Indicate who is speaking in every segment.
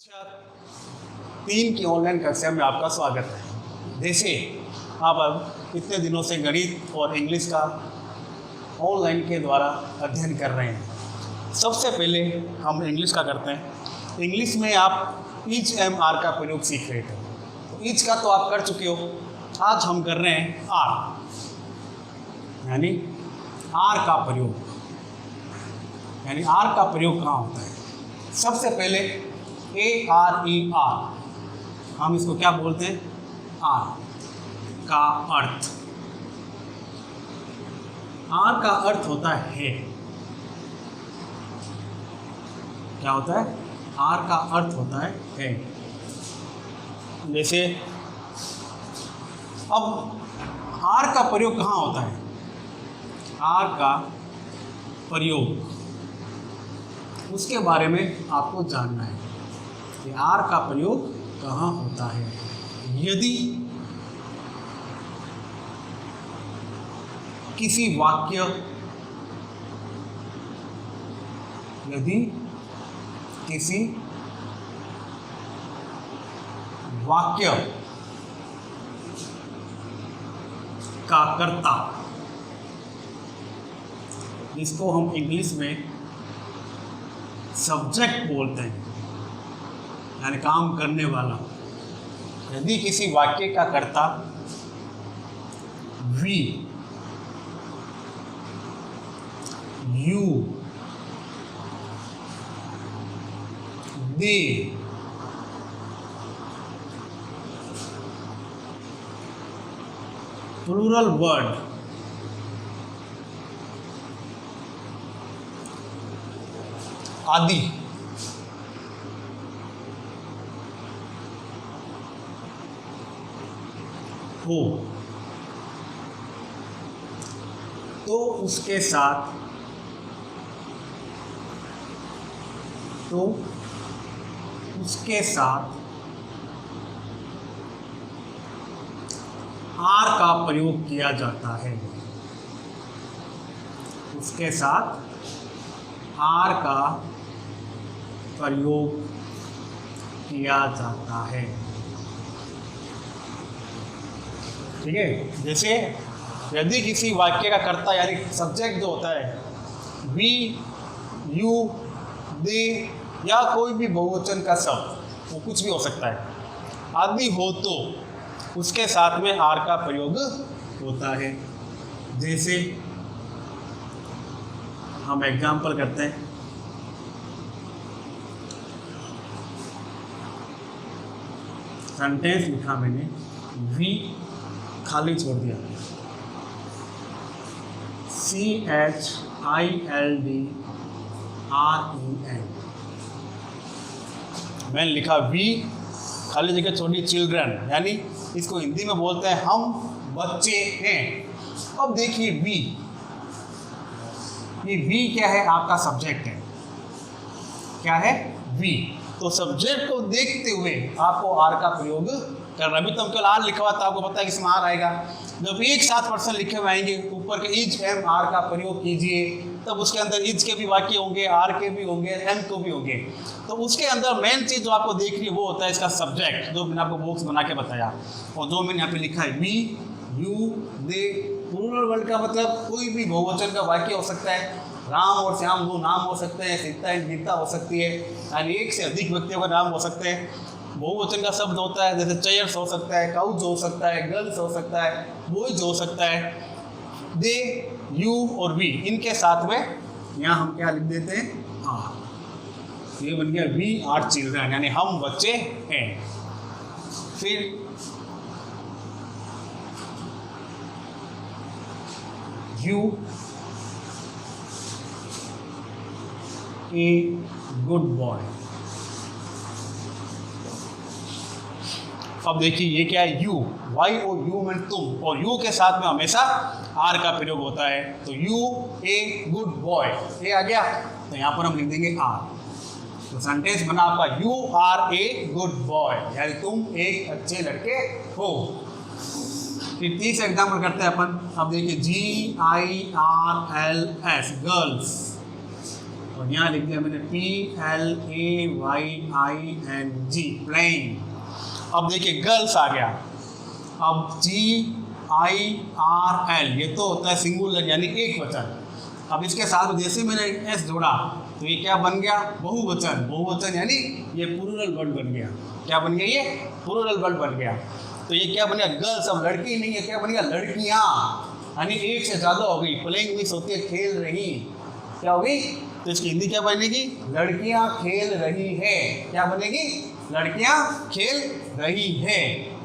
Speaker 1: कक्षा 3 की ऑनलाइन कक्षा में आपका स्वागत है। जैसे आप अब इतने दिनों से गणित और इंग्लिश का ऑनलाइन के द्वारा अध्ययन कर रहे हैं। सबसे पहले हम इंग्लिश का करते हैं। इंग्लिश में आप ईच एम आर का प्रयोग सीख रहे थे। तो ईच का तो आप कर चुके हो। आज हम कर रहे हैं आर, यानी आर का प्रयोग। यानी आर का प्रयोग कहाँ होता है? सबसे पहले ARER, हम इसको क्या बोलते हैं? आर का अर्थ। आर का अर्थ होता है, क्या होता है? आर का अर्थ होता है। जैसे अब आर का प्रयोग कहाँ होता है? आर का प्रयोग, उसके बारे में आपको जानना है कि आर का प्रयोग कहाँ होता है। यदि किसी वाक्य का कर्ता, जिसको हम इंग्लिश में सब्जेक्ट बोलते हैं, यानी काम करने वाला, यदि किसी वाक्य का कर्ता we, you, they, plural word, आदि हो, तो उसके साथ आर का प्रयोग किया जाता है। उसके साथ आर का प्रयोग किया जाता है। ठीक है। जैसे यदि किसी वाक्य का कर्ता यानी सब्जेक्ट जो होता है वी, यू, दे या कोई भी बहुवचन का शब्द, वो कुछ भी हो सकता है, आदि हो, तो उसके साथ में आर का प्रयोग होता है। जैसे हम एग्जाम्पल करते हैं। सेंटेंस लिखा मैंने, वी खाली छोड़ दिया, CHILDREN, मैंने लिखा वी, खाली जगह छोड़ी चिल्ड्रन, यानी इसको हिंदी में बोलते हैं हम बच्चे हैं। अब देखिए वी, ये वी क्या है? आपका सब्जेक्ट है। क्या है? वी। तो सब्जेक्ट को देखते हुए आपको आर का प्रयोग करना। अभी तो हम केवल आर लिखा हुआ था, आपको पता है कि इसमें आर आएगा। जब एक साथ पर्सन लिखे हुए आएंगे ऊपर के ईच एम आर का प्रयोग कीजिए, तब उसके अंदर ईच के भी वाक्य होंगे, आर के भी होंगे, एम को भी होंगे। तो उसके अंदर मेन चीज़ जो आपको देख रही है वो होता है इसका सब्जेक्ट, जो मैंने आपको बॉक्स बना के बताया। और जो मैंने यहाँ पे लिखा है we, you, they, plural word का मतलब कोई भी बहुवचन का वाक्य हो सकता है। राम और श्याम दो नाम हो सकते हैं, सीता एंड गीता हो सकती है, यानी एक से अधिक व्यक्तियों का नाम हो सकते हैं। बहुवचन का शब्द होता है, जैसे चेयर्स हो सकता है, काउज हो सकता है, गर्ल्स हो सकता है, बॉयज हो सकता है। दे, यू और वी, इनके साथ में यहाँ हम क्या लिख देते हैं? आर। ये बन गया वी आर चिल्ड्रन, यानी हम बच्चे हैं। फिर यू ए गुड बॉय। अब देखिए ये क्या है? यू, वाई और यू में तुम, और यू के साथ में हमेशा आर का प्रयोग होता है। तो यू ए गुड बॉय, ये आ गया, तो यहाँ पर हम लिख देंगे आर। तो सेंटेंस बना आपका you are a good boy, यानी तुम एक अच्छे लड़के हो। फिर तीसरा एग्जाम्पल करते हैं अपन। अब देखिए GIRLS, गर्ल्स। और यहाँ लिख दिया मैंने PLAYING, प्लेइंग। अब देखिए गर्ल्स आ गया। अब GIRL, ये तो होता है सिंगुलर यानी एक वचन। अब इसके साथ जैसे मैंने एस जोड़ा तो ये क्या बन गया? बहुवचन। बहुवचन यानी ये प्लूरल वर्ड बन गया। क्या बन गया? ये प्लूरल वर्ड बन गया। तो ये क्या बन गया? गर्ल्स। अब लड़की नहीं है, क्या बन गया? लड़कियाँ, यानी एक से ज़्यादा हो गई। प्लेइंग मिस होती है खेल रही, क्या होगी? तो इसकी हिंदी क्या बनेगी? लड़कियाँ खेल रही है। क्या बनेगी? लड़कियाँ खेल रही है।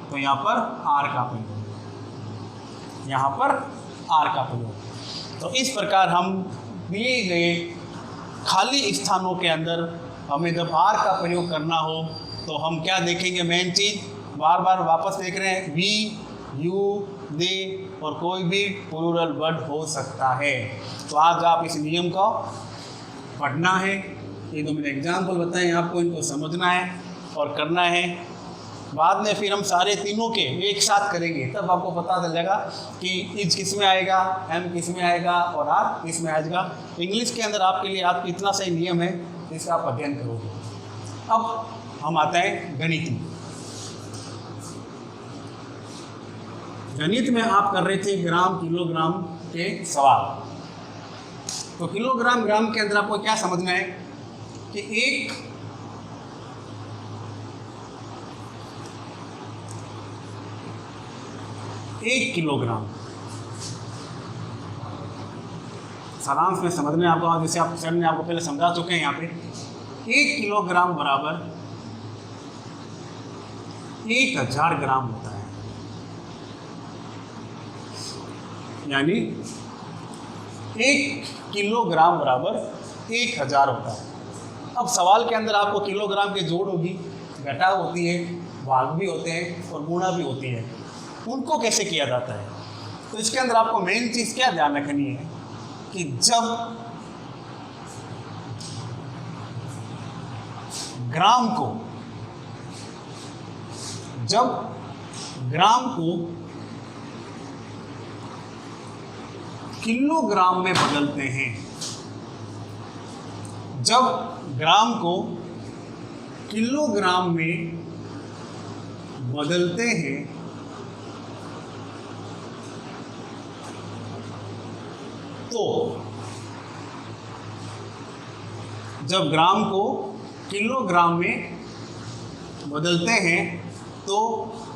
Speaker 1: तो यहाँ पर आर का प्रयोग, यहाँ पर आर का प्रयोग। तो इस प्रकार हम दिए गए खाली स्थानों के अंदर हमें जब आर का प्रयोग करना हो तो हम क्या देखेंगे? मेन चीज़ बार बार वापस देख रहे हैं, वी, यू, दे और कोई भी प्लूरल वर्ड हो सकता है। तो आज आप इस नियम को पढ़ना है। ये तो मैंने एग्जाम्पल बताए, आपको इनको समझना है और करना है। बाद में फिर हम सारे तीनों के एक साथ करेंगे, तब आपको पता चलेगा कि इज किस में आएगा, एम किस में आएगा और आर किस में आएगा। इंग्लिश के अंदर आपके लिए आपको इतना सही नियम है जिसका आप अध्ययन करोगे। अब हम आते हैं गणित में। गणित में आप कर रहे थे ग्राम किलोग्राम के सवाल। तो किलोग्राम ग्राम के अंदर आपको क्या समझना है कि एक किलोग्राम, सारांश में समझने आपको, जैसे आप सर ने आपको पहले समझा चुके हैं। यहाँ पे 1 किलोग्राम बराबर 1000 ग्राम होता है, यानी 1 किलोग्राम बराबर 1000 होता है। अब सवाल के अंदर आपको किलोग्राम के जोड़ होगी, घटाव होती है, भाग भी होते हैं और गुणा भी होती है। उनको कैसे किया जाता है? तो इसके अंदर आपको मेन चीज़ क्या ध्यान रखनी है कि जब ग्राम को किलोग्राम में बदलते हैं, जब ग्राम को किलोग्राम में बदलते हैं तो जब ग्राम को किलोग्राम में बदलते हैं तो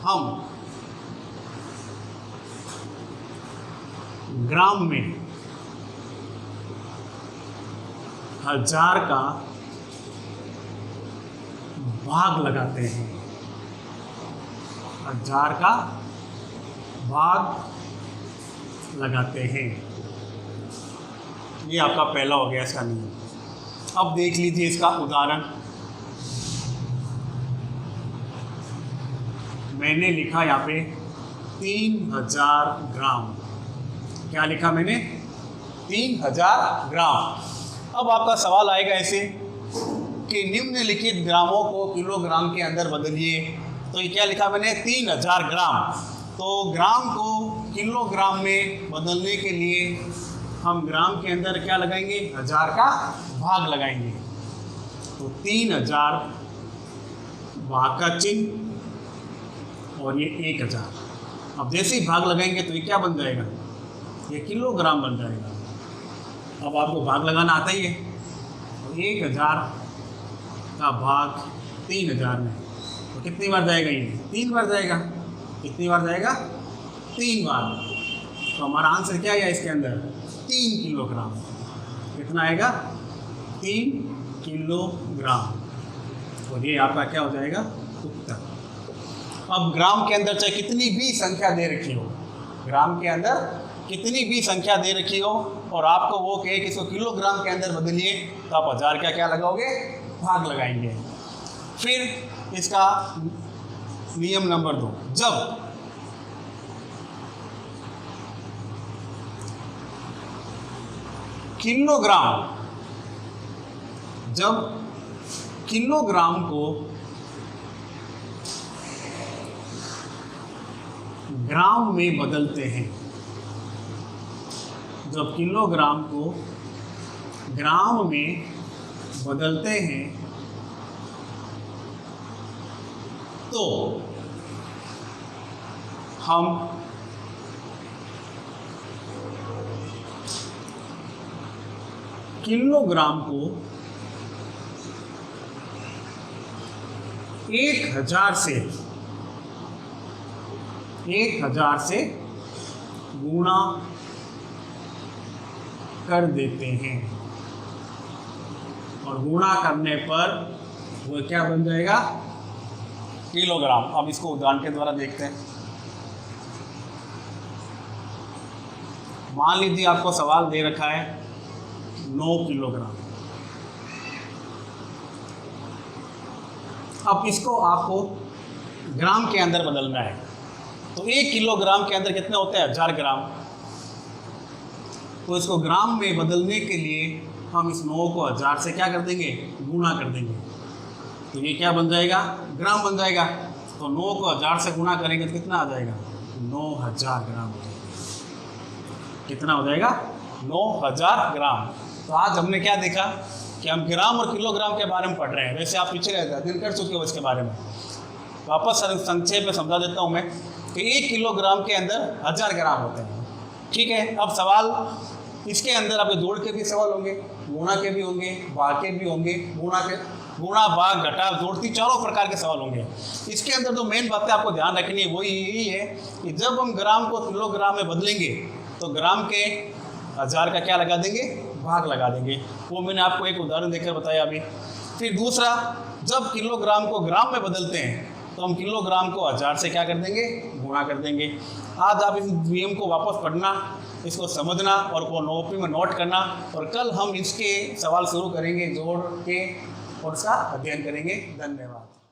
Speaker 1: हम ग्राम में 1000 का भाग लगाते हैं, 1000 का भाग लगाते हैं। ये आपका पहला हो गया इसका नियम। अब देख लीजिए इसका उदाहरण। मैंने लिखा यहाँ पे 3000 ग्राम। क्या लिखा मैंने? 3000 ग्राम। अब आपका सवाल आएगा ऐसे कि निम्नलिखित ग्रामों को किलोग्राम के अंदर बदलिए। तो ये क्या लिखा मैंने? 3000 ग्राम। तो ग्राम को किलोग्राम में बदलने के लिए हम ग्राम के अंदर क्या लगाएंगे? 1000 का भाग लगाएंगे। तो 3000 भाग का चिन्ह और ये 1000। अब जैसे ही भाग लगाएंगे तो ये क्या बन जाएगा? ये किलोग्राम बन जाएगा। अब आपको भाग लगाना आता ही है। तो 1000 का भाग 3000 में तो कितनी बार जाएगा? ये 3 बार जाएगा। कितनी बार जाएगा? 3 बार। तो हमारा आंसर क्या है इसके अंदर? 3 किलोग्राम। कितना आएगा? 3 किलोग्राम। और ये आपका क्या हो जाएगा? उत्तर। अब ग्राम के अंदर चाहे कितनी भी संख्या दे रखी हो, ग्राम के अंदर कितनी भी संख्या दे रखी हो और आपको वो कहे कि इसको किलोग्राम के अंदर बदलिए, तो आप 1000 का क्या लगाओगे? भाग लगाएंगे। फिर इसका नियम नंबर 2, जब किलोग्राम को ग्राम में बदलते हैं, जब किलोग्राम को ग्राम में बदलते हैं तो हम किलोग्राम को 1000 से गुणा कर देते हैं और गुणा करने पर वो क्या बन जाएगा, किलोग्राम। अब इसको उदाहरण के द्वारा देखते हैं। मान लीजिए आपको सवाल दे रखा है 9 किलोग्राम। अब इसको आपको ग्राम के अंदर बदलना है। तो 1 किलोग्राम के अंदर कितने होते हैं, 1000 ग्राम। तो इसको ग्राम में बदलने के लिए हम इस 9 को 1000 से क्या कर देंगे, गुणा कर देंगे। तो ये क्या बन जाएगा, ग्राम बन जाएगा। तो 9 को 1000 से गुणा करेंगे तो कितना आ जाएगा, 9000 ग्राम हो जाएगा। कितना हो जाएगा, 9000 ग्राम। तो आज हमने क्या देखा कि हम ग्राम और किलोग्राम के बारे में पढ़ रहे हैं। वैसे आप पिछले दिन कर चुके हो इसके बारे में। वापस संक्षेप में समझा देता हूँ मैं कि 1 किलोग्राम के अंदर 1000 ग्राम होते हैं। ठीक है, अब सवाल इसके अंदर आपके जोड़ के भी सवाल होंगे, गुणा के भी होंगे, भाग के भी होंगे, गुणा भाग घटा जोड़ती चारों प्रकार के सवाल होंगे। इसके अंदर जो मेन बातें आपको ध्यान रखनी है वो यही है कि जब हम ग्राम को किलोग्राम में बदलेंगे तो ग्राम के 1000 का क्या लगा देंगे, भाग लगा देंगे। वो मैंने आपको एक उदाहरण देकर बताया अभी। फिर दूसरा, जब किलोग्राम को ग्राम में बदलते हैं तो हम किलोग्राम को 1000 से क्या कर देंगे, गुणा कर देंगे। आज आप इस नियम को वापस पढ़ना, इसको समझना और को कॉपी में नोट करना, और कल हम इसके सवाल शुरू करेंगे जोड़ के और इसका अध्ययन करेंगे। धन्यवाद।